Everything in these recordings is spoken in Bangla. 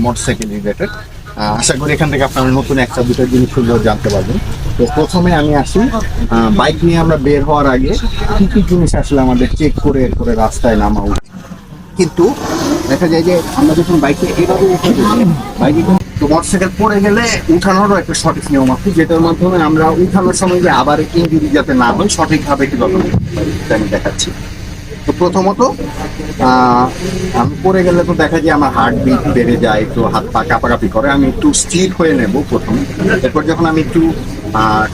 Motorcycle related. আশা করি এখান থেকে আপনারা নতুন একটা দুটো জিনিস সুন্দর জানতে পারবেন। তো প্রথমে আমি আসি, বাইক নিয়ে আমরা বের হওয়ার আগে কি কি জিনিস আসলে আমাদের চেক করে এরপরে রাস্তায় নামা উচিত। কিন্তু দেখা যায় যে আমরা যখন বাইকে এভাবে বাইকে তো মোটরসাইকেল পড়ে গেলে উঠানোরও একটা সঠিক নিয়ম আছে, যেটার মাধ্যমে আমরা উঠানোর সময় যে আবার ইনজুরি যাতে না হয় সঠিকভাবে কিভাবে আমি দেখাচ্ছি। তো প্রথমত আমি পড়ে গেলে তো দেখা যায় আমার হার্ট বিট বেড়ে যায়, তো হাত পা কাঁপাকাঁপি করে। আমি একটু স্থির হয়ে নেব প্রথমে, এরপর যখন আমি একটু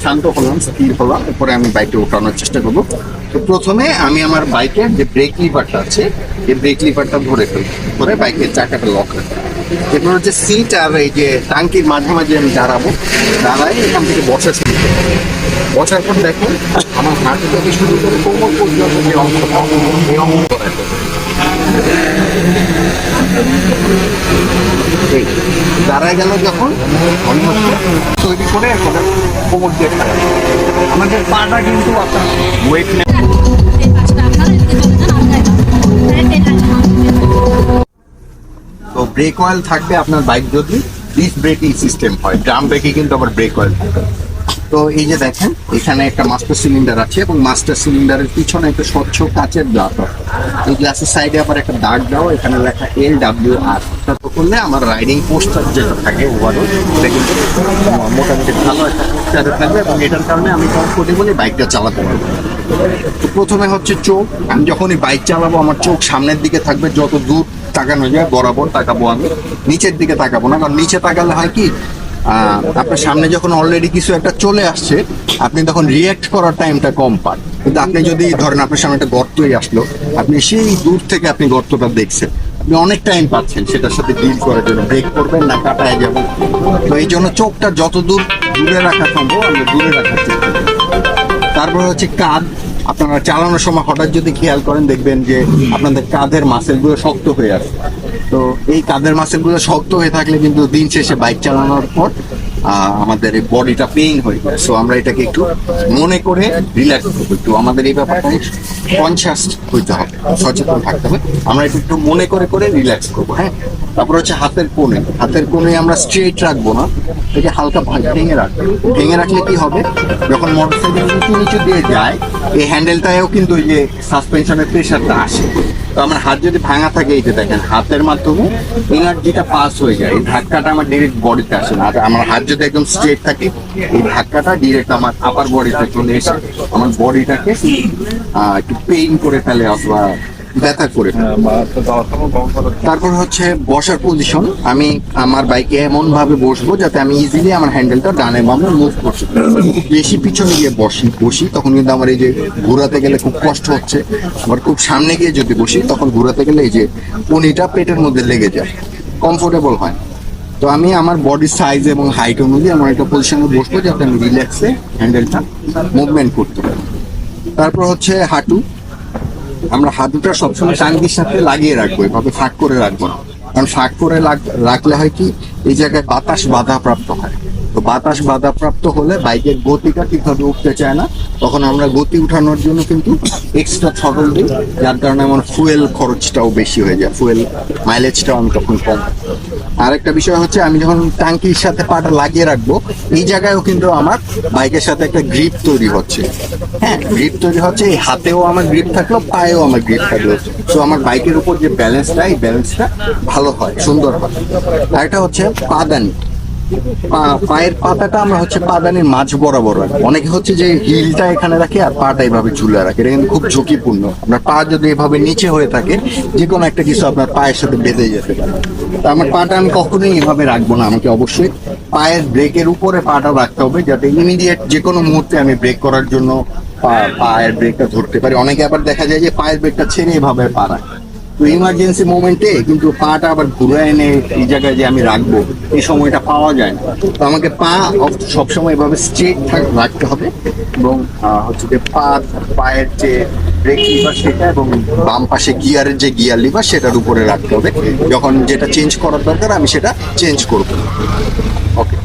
শান্ত হলাম, স্থির হলাম, এরপরে আমি বাইকটা ওঠানোর চেষ্টা করবো। তো প্রথমে আমি আমার বাইকের যে ব্রেক লিভারটা আছে এই ব্রেক লিভারটা ধরে ফেলবো, ধরে বাইকের চাকাটা লক রাখবো। এরপর হচ্ছে সিট আর এই যে টাঙ্কির মাঝে মাঝে আমি দাঁড়াবো, দাঁড়াই এখান থেকে বসা শুরু করবো। বসার পর দেখুন আমার হাঁটু থেকে শুরু করে কোমর পর্যন্ত যে অংশটা এই অংশ দাঁড়ায় গেল যখন আমি হচ্ছে তৈরি করে এরপরে কোমর দিয়ে খারাপ আমাদের পাটা কিন্তু আপনার ওয়েট নেই। তো ব্রেক অয়েল থাকবে আপনার বাইক যদি ডিস্ক ব্রেকিং সিস্টেম হয়, ড্রাম ব্রেকে কিন্তু আবার ব্রেক অয়েল থাকবে। তো এই যে দেখেন এখানে একটা মাস্টার সিলিন্ডার আছে এবং মাস্টার সিলিন্ডারের পিছনে একটা স্বচ্ছ কাচের গ্লাস আছে। এই গ্লাসের সাইডে আবার একটা দাগ দাও, এখানে লেখা LWR। তো করলে আমার রাইডিং পোস্টার যেটা থাকে ওভারঅল এটা কিন্তু মোটামুটি ভালো একটা পোস্টারে থাকবে এবং এটার কারণে আমি কমফোর্টেবলি বাইকটা চালাতে পারবো। তো প্রথমে হচ্ছে চোখ, আমি যখনই বাইক চালাবো আমার চোখ সামনের দিকে থাকবে, যত দূর তাকানো যায় বরাবর তাকাবো আমি, নিচের দিকে তাকাবো না। কারণ নিচে তাকালে হয় কি আপনার সামনে যখন অলরেডি কিছু একটা চলে আসছে আপনি তখন রিয়্যাক্ট করার টাইমটা কম পান। কিন্তু আপনি যদি ধরেন আপনার সামনে একটা গর্তই আসলো, আপনি সেই দূর থেকে আপনি গর্তটা দেখছেন, আপনি অনেক টাইম পাচ্ছেন সেটার সাথে ডিল করার জন্য, ব্রেক করবেন না কাটায় যাবেন। তো এই জন্য চোখটা যত দূরে রাখা সম্ভব আমরা দূরে রাখার চেষ্টা করি। তারপরে হচ্ছে কাঁধ, আপনারা চালানোর সময় হঠাৎ যদি খেয়াল করেন দেখবেন যে আপনাদের কাঁধের মাসেলগুলো শক্ত হয়ে আসে। তো এই কাঁধের মাসেলগুলো শক্ত হয়ে থাকলে কিন্তু দিন শেষে বাইক চালানোর পর আমাদের এই বডিটা পেইন হয়ে যায়। সো আমরা এটাকে একটু মনে করে রিল্যাক্স করবো, একটু আমাদের এই ব্যাপারটা কনসিয়াস হইতে হবে, সচেতন থাকতে হবে। আমরা একটু মনে করে করে রিল্যাক্স করবো। হ্যাঁ, তারপর হচ্ছে হাতের কোণে আমরা স্ট্রেট রাখবো না, এটাকে হালকা ভেঙে রাখবো। ভেঙে রাখলে কি হবে, যখন মোটরসাইকেল নিচু দিয়ে যায় এই হ্যান্ডেলটাও কিন্তু ওই যে সাসপেনশনের প্রেশারটা আসে। তো আমার হাত যদি ভাঙা থাকে, এই যে দেখেন হাতের মাধ্যমে এনার্জিটা পাস হয়ে যায়, এই ধাক্কাটা আমার ডিরেক্ট বডিতে আসে না। আর আমার হাত যদি একদম স্ট্রেট থাকে এই ধাক্কাটা ডিরেক্ট আমার আপার বডিতে চলে এসে আমার বডিটাকে একটু পেইন করে ফেলে অথবা ব্যথা করে। তারপর হচ্ছে বসার পজিশন, আমি আমার বাইকে এমন ভাবে বসবো যাতে আমি ইজিলি আমার হ্যান্ডেলটা ডানে বামে মুভ করতে পারি। বেশি পিছনে গিয়ে বসি তখন কিন্তু আমার এই যে ঘোরাতে গেলে খুব কষ্ট হচ্ছে। আবার খুব সামনে গিয়ে যদি বসি তখন ঘোরাতে গেলে এই যে পনিটা পেটের মধ্যে লেগে যায়, কমফোর্টেবল হয়। তো আমি আমার বডির সাইজ এবং হাইট অনুযায়ী আমার একটা পজিশনে বসবো যাতে আমি রিল্যাক্সে হ্যান্ডেলটা মুভমেন্ট করতে পারি। তারপর হচ্ছে হাঁটু, আমরা হাঁটুটা সবসময় টাঙ্গির সাথে লাগিয়ে রাখবো, এভাবে ফাঁক করে রাখবো না। কারণ ফাঁক করে রাখলে হয় কি এই জায়গায় বাতাস বাধাপ্রাপ্ত হয়। তো বাতাস বাধাপ্রাপ্ত হলে বাইকের গতিটা ঠিকভাবে উঠতে চায় না, তখন আমরা গতি উঠানোর জন্য কিন্তু এক্সট্রা থ্রটল দিই, যার কারণে আমার ফুয়েল খরচটাও বেশি হয়ে যায়, ফুয়েল মাইলেজটাও আমি তখন কম। আরেকটা বিষয় হচ্ছে আমি যখন টাঙ্কির সাথে পাটা লাগিয়ে রাখবো এই জায়গায়ও কিন্তু আমার বাইকের সাথে একটা গ্রিপ তৈরি হচ্ছে। হ্যাঁ, গ্রিপ তৈরি হচ্ছে, এই হাতেও আমার গ্রিপ থাকলো, পায়েও আমার গ্রিপ থাকলো। তো আমার বাইকের উপর যে ব্যালেন্সটা, এই ব্যালেন্সটা ভালো হয়, সুন্দর হয়। আর এটা হচ্ছে পাদানি, পায়ের পাতাটা আমরা হচ্ছে পাদানির মাঝ বরাবর রাখি। অনেকে হচ্ছে যে হিলটা এখানে রাখে আর পাটা এইভাবে ঝুলে রাখে, এটা কিন্তু খুব ঝুঁকিপূর্ণ। আপনার পা যদি এভাবে নিচে হয়ে থাকে যে কোনো একটা কিছু আপনার পায়ের সাথে বেঁধে যেতে পারে। তো আমার পাটা আমি কখনোই এভাবে রাখবো না, আমাকে অবশ্যই পায়ের ব্রেকের উপরে পাটা রাখতে হবে যাতে ইমিডিয়েট যে কোনো মুহূর্তে আমি ব্রেক করার জন্য পায়ের ব্রেকটা ধরতে পারি। অনেকে আবার দেখা যায় যে পায়ের ব্রেকটা ছেড়ে এভাবে পা রাখে, তো ইমার্জেন্সি মোমেন্টে কিন্তু পাটা আবার ঘুরে এনে এই জায়গায় যে আমি রাখবো এই সময়টা পাওয়া যায় না। তো আমাকে পা সবসময় এভাবে স্ট্রেট রাখতে হবে এবং হচ্ছে যে পায়ের যে ব্রেক লিভার সেটা এবং বাম পাশে গিয়ারের যে গিয়ার লিভার সেটার উপরে রাখতে হবে। যখন যেটা চেঞ্জ করার দরকার আমি সেটা চেঞ্জ করবো। ওকে।